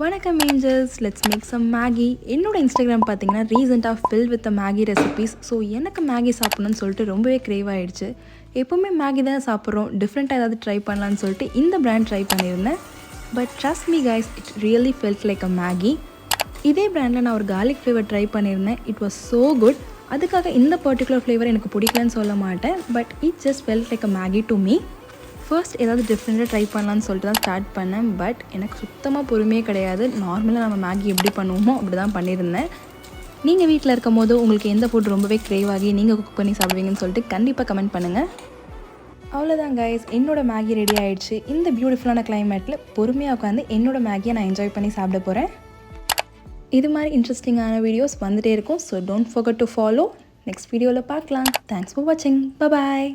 வணக்கம் angels, let's make some Maggi. என்னோட Instagram பார்த்தீங்கன்னா ரீசெண்டாக fill with Maggi recipes. So எனக்கு மேகி சாப்பிட்ணுன்னு சொல்லிட்டு ரொம்பவே க்ரேவ் ஆகிடுச்சு. எப்போவுமே மேகி தான் சாப்பிட்றோம், டிஃப்ரெண்ட்டாக ஏதாவது ட்ரை பண்ணலான்னு சொல்லிட்டு இந்த பிராண்ட் ட்ரை பண்ணியிருந்தேன். But trust me guys, it really felt like a Maggi. இதே பிராண்டில் நான் ஒரு கார்லிக் ஃப்ளேவர் ட்ரை பண்ணியிருந்தேன். It was so good. அதுக்காக இந்த பர்டிகுலர் ஃப்ளேவர் எனக்கு பிடிக்கலன்னு சொல்ல மாட்டேன், but it just felt like a Maggi to me. First ஏதாவது டிஃப்ரெண்ட்டாக ட்ரை பண்ணலான்னு சொல்லிட்டு தான் ஸ்டார்ட் பண்ணேன். பட் எனக்கு சுத்தமாக பொறுமையே கிடையாது. நார்மலாக நம்ம மேகி எப்படி பண்ணுவோமோ அப்படி தான் பண்ணியிருந்தேன். நீங்கள் வீட்டில் இருக்கும் போது உங்களுக்கு எந்த ஃபுட் ரொம்பவே க்ரேவ் ஆகி நீங்கள் குக் பண்ணி சாப்பிடுவீங்கன்னு சொல்லிட்டு கண்டிப்பாக கமெண்ட் பண்ணுங்கள். அவ்வளோதான் கைஸ், என்னோடய மேகி ரெடி ஆகிடுச்சு. இந்த பியூட்டிஃபுல்லான கிளைமேட்டில் பொறுமையாக உட்காந்து என்னோடய மேகியை நான் என்ஜாய் பண்ணி சாப்பிட போகிறேன். இது மாதிரி இன்ட்ரெஸ்டிங்கான வீடியோஸ் வந்துகிட்டே இருக்கும். So don't forget to follow. Next வீடியோவில் பார்க்கலாம். தேங்க்ஸ் ஃபார் வாட்சிங். பாய்.